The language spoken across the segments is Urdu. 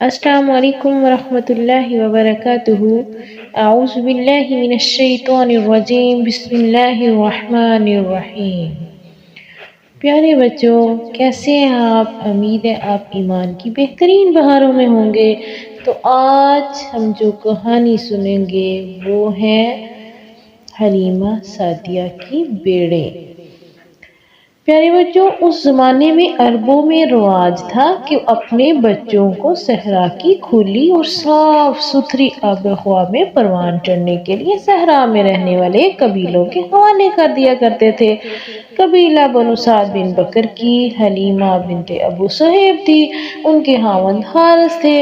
السلام علیکم ورحمۃ اللہ وبرکاتہ۔ اعوذ باللہ من الشیطان الرجیم، بسم اللہ الرحمن الرحیم۔ پیارے بچوں، کیسے ہیں آپ؟ امید ہے آپ ایمان کی بہترین بہاروں میں ہوں گے۔ تو آج ہم جو کہانی سنیں گے وہ ہے حلیمہ سعدیہ کی بیڑے۔ پیارے بچوں، اس زمانے میں عربوں میں رواج تھا کہ اپنے بچوں کو صحرا کی کھلی اور صاف ستھری آب و ہوا میں پروان چڑھنے کے لیے صحرا میں رہنے والے قبیلوں کے حوالے کر دیا کرتے تھے۔ قبیلہ بنو سعد بن بکر کی حلیمہ بنت ابو صہیب تھی، ان کے خاوند حارث تھے۔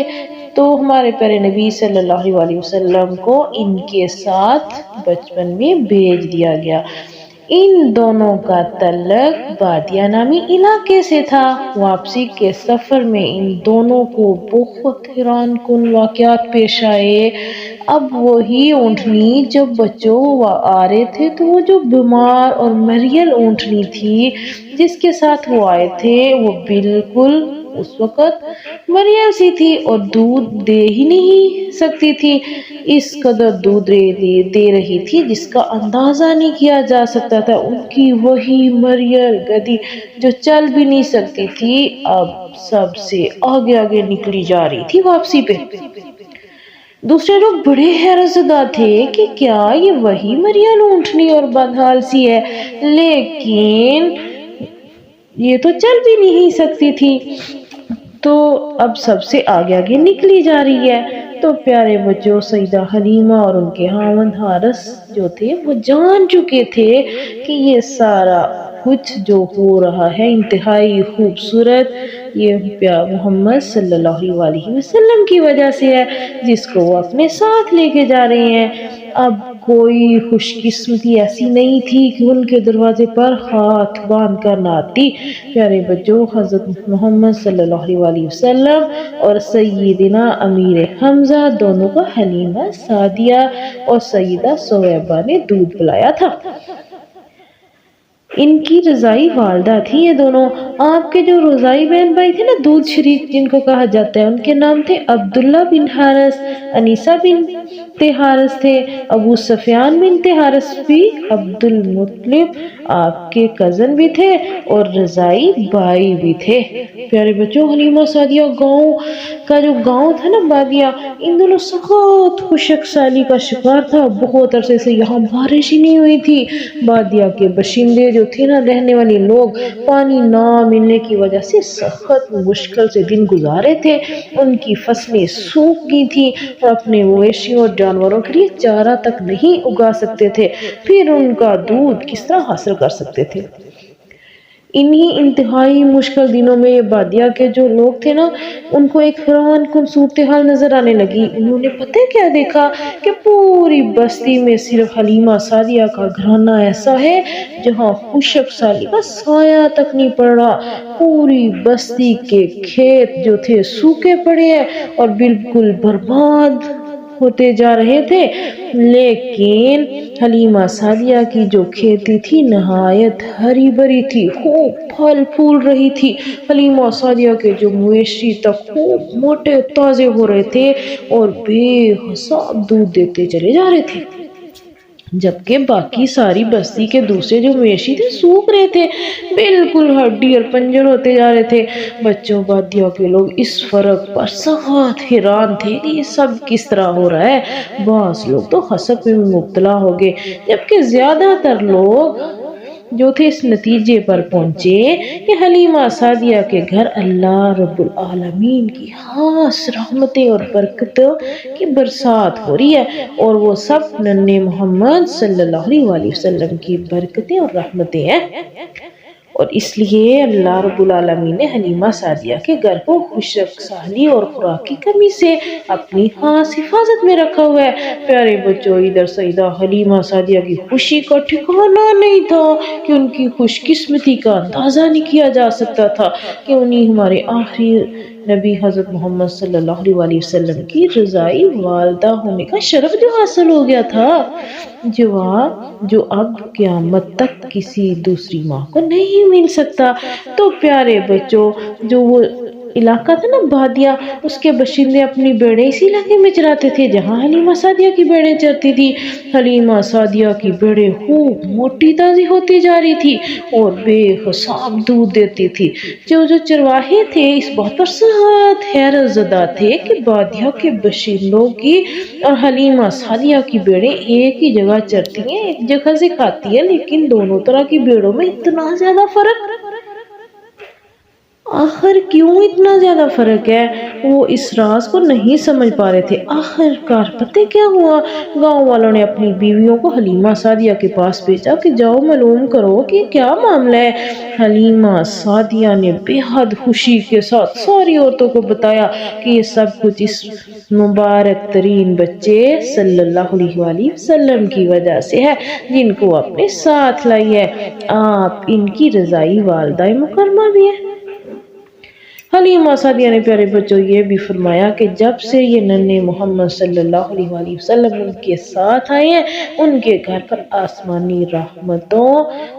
تو ہمارے پیارے نبی صلی اللہ علیہ وسلم کو ان کے ساتھ بچپن میں بھیج دیا گیا۔ ان دونوں کا تعلق بادیہ نامی علاقے سے تھا۔ واپسی کے سفر میں ان دونوں کو بہت حیران کن واقعات پیش آئے۔ اب وہی اونٹنی جب بچوں آ رہے تھے تو وہ جو بیمار اور مریل اونٹنی تھی جس کے ساتھ وہ آئے تھے وہ بالکل اس وقت مریل سی تھی اور دودھ دے ہی نہیں سکتی تھی۔ اس قدر دودھ دے رہی تھی جس کا اندازہ نہیں کیا جا سکتا تھا۔ ان کی وہی مریل گدی جو چل بھی نہیں سکتی تھی اب سب سے آگے آگے نکلی جا رہی تھی واپسی پہ۔ دوسرے لوگ بڑے حیرت زدہ تھے کہ کیا یہ وہی مریل اونٹنی اور بدحال سی ہے، لیکن یہ تو چل بھی نہیں سکتی تھی، تو اب سب سے آگے آگے نکلی جا رہی ہے۔ تو پیارے بچوں، سیدہ حلیمہ اور ان کے خاوند حارث جو تھے وہ جان چکے تھے کہ یہ سارا کچھ جو ہو رہا ہے انتہائی خوبصورت یہ محمد صلی اللہ علیہ وسلم کی وجہ سے ہے، جس کو وہ اپنے ساتھ لے کے جا رہے ہیں۔ اب کوئی خوش قسمتی ایسی نہیں تھی کہ ان کے دروازے پر ہاتھ باندھ کر نہ آتی۔ پیارے بچوں، حضرت محمد صلی اللہ علیہ وسلم اور سیدنا امیر حمزہ دونوں کو حلیمہ سعدیہ اور سیدہ ثویبہ نے دودھ پلایا تھا۔ ان کی رضائی والدہ تھی یہ دونوں۔ آپ کے جو رضائی بہن بھائی تھے نا، دودھ شریک جن کو کہا جاتا ہے، ان کے نام تھے عبداللہ بن حارث، انیسہ بنت حارث تھے، ابو سفیان بنت حارث بھی عبد المطلب آپ کے کزن بھی تھے اور رضائی بھائی بھی تھے۔ پیارے بچوں، حلیمہ سعدیہ کا جو گاؤں تھا نا بادیہ، ان دونوں سخت خشک سالی کا شکار تھا۔ بہت عرصے سے یہاں بارش ہی نہیں ہوئی تھی۔ بادیہ کے باشندے جو تھے نا، رہنے والے لوگ، پانی نہ ملنے کی وجہ سے سخت مشکل سے دن گزارے تھے۔ ان کی فصلیں سوکھ گئی تھی اور اپنے مویشیوں اور جانوروں کے لیے چارہ تک نہیں اگا سکتے تھے، پھر ان کا دودھ کس طرح حاصل کر سکتے تھے۔ انہی انتہائی مشکل دنوں میں یہ بادیہ کے جو لوگ تھے نا، ان کو ایک حیران کن صورتحال نظر آنے لگی۔ انہوں نے پتہ کیا دیکھا کہ پوری بستی میں صرف حلیمہ سعدیہ کا گھرانہ ایسا ہے جہاں خشک سالی کا سایہ تک نہیں پڑ رہا۔ پوری بستی کے کھیت جو تھے سوکھے پڑے ہیں اور بالکل برباد ہوتے جا رہے تھے، لیکن حلیمہ سعدیہ کی جو کھیتی تھی نہایت ہری بھری تھی، خوب پھل پھول رہی تھی۔ حلیمہ سعدیہ کے جو مویشی تک خوب موٹے تازے ہو رہے تھے اور بے حساب دودھ دیتے چلے جا رہے تھے، جبکہ باقی ساری بستی کے دوسرے جو مویشی تھے سوکھ رہے تھے، بالکل ہڈی اور پنجر ہوتے جا رہے تھے۔ بچوں، بادیہ کے لوگ اس فرق پر سخت حیران تھے کہ یہ سب کس طرح ہو رہا ہے۔ بعض لوگ تو حسد میں مبتلا ہو گئے، جبکہ زیادہ تر لوگ جو تھے اس نتیجے پر پہنچے کہ حلیمہ سعدیہ کے گھر اللہ رب العالمین کی خاص رحمتیں اور برکتوں کی برسات ہو رہی ہے، اور وہ سب ننھے محمد صلی اللہ علیہ وسلم کی برکتیں اور رحمتیں ہیں۔ اور اس لیے اللہ رب العالمین نے حلیمہ سعدیہ کے گھر کو خشک سالی اور خوراک کی کمی سے اپنی خاص حفاظت میں رکھا ہوا ہے۔ پیارے بچوں، ادھر سیدہ حلیمہ سعدیہ کی خوشی کا ٹھکانہ نہیں تھا کہ ان کی خوش قسمتی کا اندازہ نہیں کیا جا سکتا تھا کہ انہیں ہمارے آخری نبی حضرت محمد صلی اللہ علیہ وسلم کی رضائی والدہ ہونے کا شرف جو حاصل ہو گیا تھا، جو اب قیامت تک کسی دوسری ماں کو نہیں مل سکتا۔ تو پیارے بچوں، جو وہ علاقہ تھا نا بادیا، اس کے باشندے اپنی بھیڑیں اسی علاقے میں چراتے تھے جہاں حلیمہ سعدیہ کی بھیڑیں چرتی تھی۔ حلیمہ سعدیہ کی بھیڑیں خوب موٹی تازی ہوتی جا رہی تھی اور بے حساب دودھ دیتی تھی۔ جو چرواہے تھے اس بات پر سخت حیرت زدہ تھے کہ بادیا کے باشندوں کی اور حلیمہ سعدیہ کی بھیڑیں ایک ہی جگہ چرتی ہیں، ایک جگہ سے کھاتی ہیں، لیکن دونوں طرح کی بھیڑوں میں اتنا زیادہ فرق، آخر کیوں اتنا زیادہ فرق ہے؟ وہ اس راز کو نہیں سمجھ پا رہے تھے۔ آخر کار پتہ کیا ہوا؟ گاؤں والوں نے اپنی بیویوں کو حلیمہ سعدیہ کے پاس بھیجا کہ جاؤ معلوم کرو کہ کیا معاملہ ہے۔ حلیمہ سعدیہ نے بے حد خوشی کے ساتھ ساری عورتوں کو بتایا کہ یہ سب کچھ اس مبارک ترین بچے صلی اللہ علیہ وآلہ وسلم کی وجہ سے ہے، جن کو اپنے ساتھ لائی ہے۔ آپ ان کی رضائی والدہ مکرمہ بھی ہے۔ حلیمہ سعدیہ نے پیارے بچوں یہ بھی فرمایا کہ جب سے یہ ننھے محمد صلی اللہ علیہ وآلہ وسلم ان کے ساتھ آئے ہیں، ان کے گھر پر آسمانی رحمتوں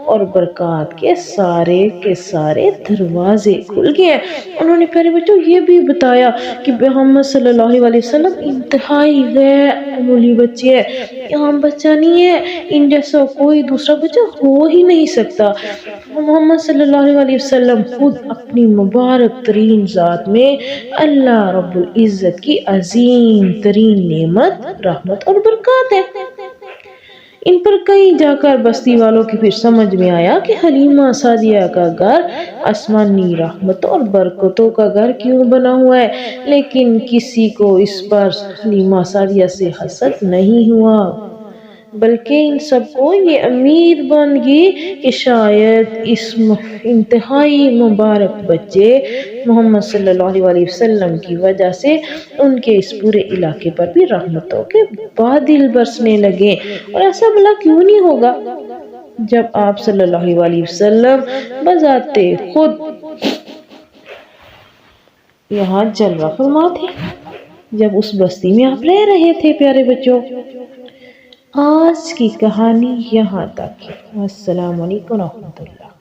اور برکات کے سارے دروازے کھل گئے ہیں۔ انہوں نے پیارے بچوں یہ بھی بتایا کہ محمد صلی اللہ علیہ وآلہ وسلم انتہائی غیر معمولی بچے ہیں، یہ عام بچہ نہیں ہے، ان جیسا کوئی دوسرا بچہ ہو ہی نہیں سکتا۔ محمد صلی اللہ علیہ وآلہ وسلم خود اپنی مبارک ترین ذات میں اللہ رب العزت کی عظیم ترین نعمت، رحمت اور برکات ہے۔ ان پر کہیں جا کر بستی والوں کی پھر سمجھ میں آیا کہ حلیمہ سعدیہ کا گھر آسمانی رحمتوں اور برکتوں کا گھر کیوں بنا ہوا ہے، لیکن کسی کو اس پر حلیمہ سعدیہ سے حسد نہیں ہوا، بلکہ ان سب کو یہ امید بن گئی کہ شاید اس انتہائی مبارک بچے محمد صلی اللہ علیہ وآلہ وسلم کی وجہ سے ان کے اس پورے علاقے پر بھی رحمتوں کے بادل برسنے لگے۔ اور ایسا بھلا کیوں نہیں ہوگا جب آپ صلی اللہ علیہ وآلہ وسلم بذات خود یہاں جلوہ فرما تھے، جب اس بستی میں آپ رہ رہے تھے۔ پیارے بچوں، آج کی کہانی یہاں تک ہے۔ السلام علیکم ورحمۃ اللہ۔